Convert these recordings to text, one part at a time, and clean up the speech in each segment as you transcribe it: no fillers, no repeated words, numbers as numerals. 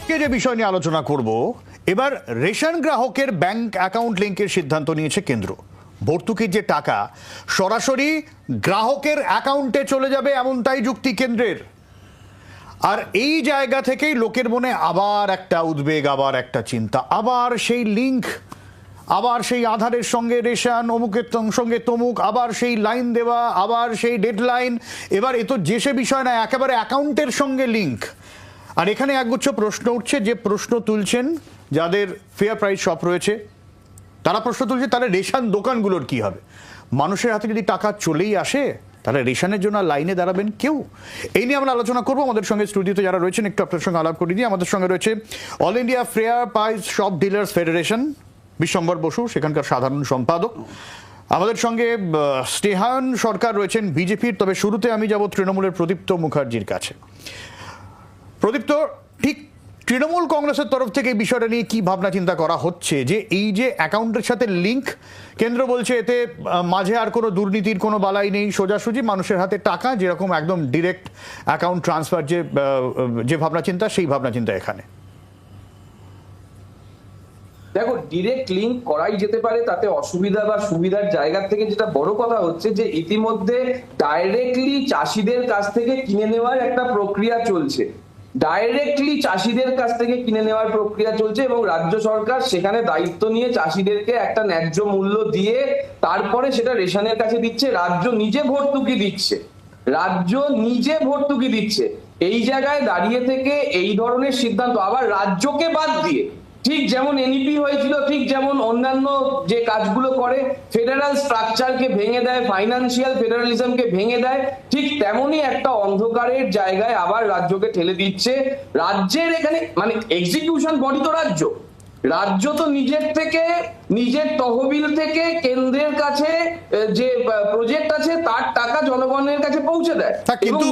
আজকে যে বিষয় নিয়ে আলোচনা করব, এবার রেশন গ্রাহকের ব্যাংক অ্যাকাউন্ট লিঙ্কের সিদ্ধান্ত নিয়েছে কেন্দ্র। ভর্তুকির যে টাকা সরাসরি গ্রাহকের অ্যাকাউন্টে চলে যাবে, এমনটাই যুক্তি কেন্দ্রের। আর এই জায়গা থেকেই লোকের মনে আবার একটা উদ্বেগ, আবার একটা চিন্তা, আবার সেই লিঙ্ক, আবার সেই আধারের সঙ্গে রেশন, অমুকের সঙ্গে তমুক, আবার সেই লাইন দেওয়া, আবার সেই ডেডলাইন। এবার এ তো যে সে বিষয় না, একেবারে অ্যাকাউন্টের সঙ্গে লিঙ্ক। আর এখানে একগুচ্ছ প্রশ্ন উঠছে, যে প্রশ্ন তুলছেন যাদের ফেয়ার প্রাইস শপ রয়েছে তারা প্রশ্ন তুলছে, তাহলে রেশন দোকানগুলোর কি হবে? মানুষের হাতে যদি টাকা চলেই আসে তাহলে রেশনের জন্য লাইনে দাঁড়াবেন কেউ? এই নিয়ে আমরা আলোচনা করবো। আমাদের সঙ্গে স্টুডিওতে যারা রয়েছেন একটু আপনার সঙ্গে আলাপ করে দিই। আমাদের সঙ্গে রয়েছে all India fair price shop dealers federation Bishwambar Basu, সেখানকার সাধারণ সম্পাদক। আমাদের সঙ্গে স্নেহায়ন সরকার রয়েছেন বিজেপির। তবে শুরুতে আমি যাব তৃণমূলের প্রদীপ্ত মুখার্জির কাছে। প্রদীপ্ত, ঠিক তৃণমূল কংগ্রেসের তরফ থেকে এই বিষয়টা নিয়ে কি ভাবনা চিন্তা করা হচ্ছে, যে এই যে অ্যাকাউন্টের সাথে লিঙ্ক, কেন্দ্র বলছে এতে মাঝে আর কোনো দুর্নীতির কোনো বালাই নেই, সোজাসুজি মানুষের হাতে টাকা, যেরকম একদম ডিরেক্ট অ্যাকাউন্ট ট্রান্সফার যে ভাবনা চিন্তা, সেই ভাবনা চিন্তা এখানে। দেখো, ডিরেক্ট লিঙ্ক করাই যেতে পারে, তাতে অসুবিধা বা সুবিধার জায়গা থেকে যেটা বড় কথা হচ্ছে যে ইতিমধ্যে ডাইরেক্টলি চাষিদের কাছ থেকে কিনে নেওয়ার একটা প্রক্রিয়া চলছে। ডাইরেক্টলি চাষিদের কাছ থেকে কিনে নেওয়ার প্রক্রিয়া চলছে এবং রাজ্য সরকার সেখানে দায়িত্ব নিয়ে চাষিদেরকে একটা ন্যায্য মূল্য দিয়ে তারপরে সেটা রেশনের কাছে দিচ্ছে। রাজ্য নিজে ভর্তুকি দিচ্ছে। এই জায়গায় দাঁড়িয়ে থেকে এই ধরনের সিদ্ধান্ত আবার রাজ্যকে বাদ দিয়ে, ঠিক যেমন এনইপি হয়েছিল, ঠিক যেমন অন্যান্য যে কাজগুলো করে ফেডারাল স্ট্রাকচারকে ভেঙে দেয়, ফাইন্যান্সিয়াল ফেডারালিজমকে ভেঙে দেয়, ঠিক তেমনই একটা অন্ধকারের জায়গায় আবার রাজ্যকে ঠেলে দিচ্ছে। রাজ্যের এখানে মানে এক্সিকিউশন বডি তো রাজ্য তো নিজের তহবিল থেকে কেন্দ্রের কাছে যে প্রজেক্ট আছে তার টাকা জনগণের কাছে পৌঁছে দেয়। কিন্তু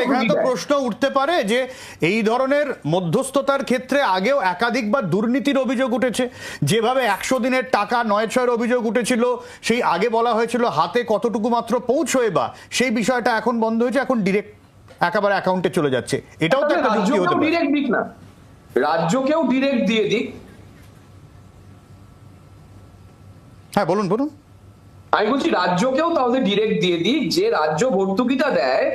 এখানে তো প্রশ্ন উঠতে পারে যে এই ধরনের মধ্যস্থতার ক্ষেত্রে আগেও একাধিকবার দুর্নীতির অভিযোগ উঠেছে। যেভাবে 100 দিনের টাকা 9-6 অভিযোগ উঠেছিল, সেই আগে বলা হয়েছিল হাতে কতটুকু মাত্র পৌঁছয়, বা সেই বিষয়টা এখন বন্ধ হয়েছে, এখন ডিরেক্ট একেবারে অ্যাকাউন্টে চলে যাচ্ছে। এটাও তো একটা যুক্তি হতে পারে। ডিরেক্ট দিক না, রাজ্যকেও ডিরেক্ট দিয়ে দিক। হ্যাঁ, বলুন। আমি বলছি রাজ্যকেও তাহলে ডিরেক্ট দিয়ে দিক, যে রাজ্য ভর্তুকিটা দেয়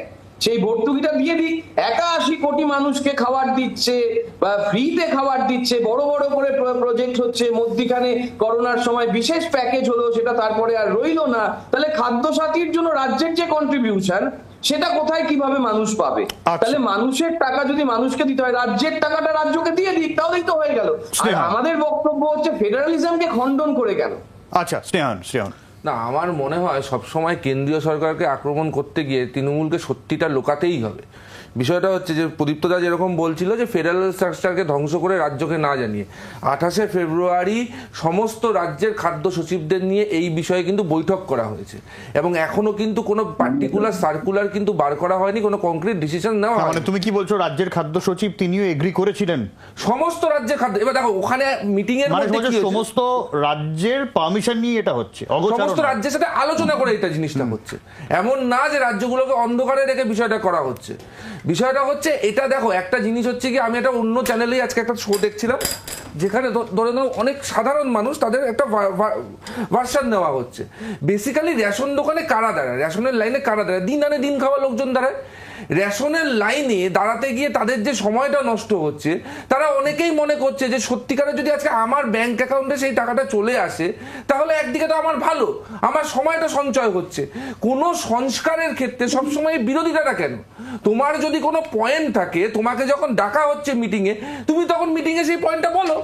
সেই ভর্তুকিটা দিয়ে দিক। 81 কোটি মানুষকে খাবার দিচ্ছে বা ফ্রিতে খাবার দিচ্ছে, বড় বড় করে প্রজেক্ট হচ্ছে, মধ্যিখানে করোনার সময় বিশেষ প্যাকেজ হলো, সেটা তারপরে আর রইলো না। তাহলে খাদ্য সাথীর জন্য রাজ্যের যে কন্ট্রিবিউশন সেটা কোথায় কিভাবে মানুষ পাবে? তাহলে মানুষের টাকা যদি মানুষকে দিতে হয়, রাজ্যের টাকাটা রাজ্যকে দিয়ে দিক, তাহলেই তো হয়ে গেল। আর আমাদের বক্তব্য হচ্ছে ফেডারালিজমকে খণ্ডন করে গেল। আচ্ছা, স্নেহায়ন। না, আমার মনে হয় সবসময় কেন্দ্রীয় সরকারকে আক্রমণ করতে গিয়ে তৃণমূলকে সত্যিটা লুকাতেই হবে। বিষয়টা হচ্ছে যে প্রদীপ্তদা যেরকম বলছিল যে ফেডারেল স্ট্রাকচারকে ধ্বংস করে রাজ্যকে না জানিয়ে, 28শে ফেব্রুয়ারি সমস্ত রাজ্যের খাদ্য সচিবদের নিয়ে এই বিষয়ে কিন্তু বৈঠক করা হয়েছে এবং এখনো কিন্তু কোনো পার্টিকুলার সার্কুলার কিন্তু বার করা হয়নি, কোনো কংক্রিট ডিসিশন নেওয়া হয়নি। মানে তুমি কি বলছো, রাজ্যের খাদ্য সচিব তিনিও এগ্রি করেছিলেন সমস্ত রাজ্যের খাদ্য? এবার দেখো, ওখানে মিটিং এর মধ্যে সমস্ত রাজ্যের পারমিশন নিয়ে এটা হচ্ছে, সমস্ত রাজ্যের সাথে আলোচনা করে এটা জিনিসটা হচ্ছে। এমন না যে রাজ্যগুলোকে অন্ধকারে রেখে বিষয়টা করা হচ্ছে। বিষয়টা হচ্ছে এটা, দেখো একটা জিনিস হচ্ছে কি, আমি একটা অন্য চ্যানেলেই আজকে একটা শো দেখছিলাম যেখানে ধরে নাও অনেক সাধারণ মানুষ, তাদের একটা ভার্সন নেওয়া হচ্ছে। বেসিক্যালি রেশন দোকানে কারা দাঁড়ায়, রেশনের লাইনে কারা দাঁড়ায়, দিন আনে দিন খাওয়া লোকজন দাঁড়ায়। রেশনের লাইনে দাঁড়াতে গিয়ে তাদের যে সময়টা নষ্ট হচ্ছে, তারা অনেকেই মনে করছে যে সত্যিকারে যদি আজকে আমার ব্যাংক অ্যাকাউন্টে সেই টাকাটা চলে আসে তাহলে একদিকে তো আমার ভালো, আমার সময়টা সঞ্চয় হচ্ছে। কোনো সংস্কারের ক্ষেত্রে সবসময় বিরোধিতাটা কেন? তোমার যদি কোনো পয়েন্ট থাকে, তোমাকে যখন ডাকা হচ্ছে মিটিংয়ে, তুমি তখন মিটিংয়ে সেই পয়েন্টটা বলো।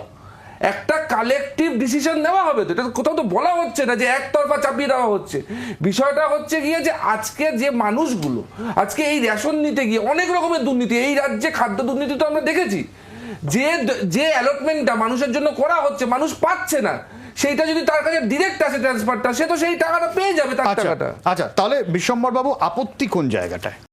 একটা কালেকটিভ ডিসিশন নেওয়া হবে তো, এটা কোথাও তো বলা হচ্ছে না যে একতরফা চাপিয়ে দেওয়া হচ্ছে। বিষয়টা হচ্ছে গিয়ে যে আজকে যে মানুষগুলো আজকে এই রেশন নিতে গিয়ে অনেক রকমের দুর্নীতি, এই রাজ্যে খাদ্য দুর্নীতি তো আমরা দেখেছি, যে অ্যালটমেন্টটা মানুষের জন্য করা হচ্ছে মানুষ পাচ্ছে না, সেইটা যদি তার কাছে ডিরেক্ট আসে ট্রান্সফারটা, সে তো সেই টাকাটা পেয়ে যাবে, তার টাকাটা। আচ্ছা, তাহলে বিশ্বম্বর বাবু আপত্তি কোন জায়গাটায়?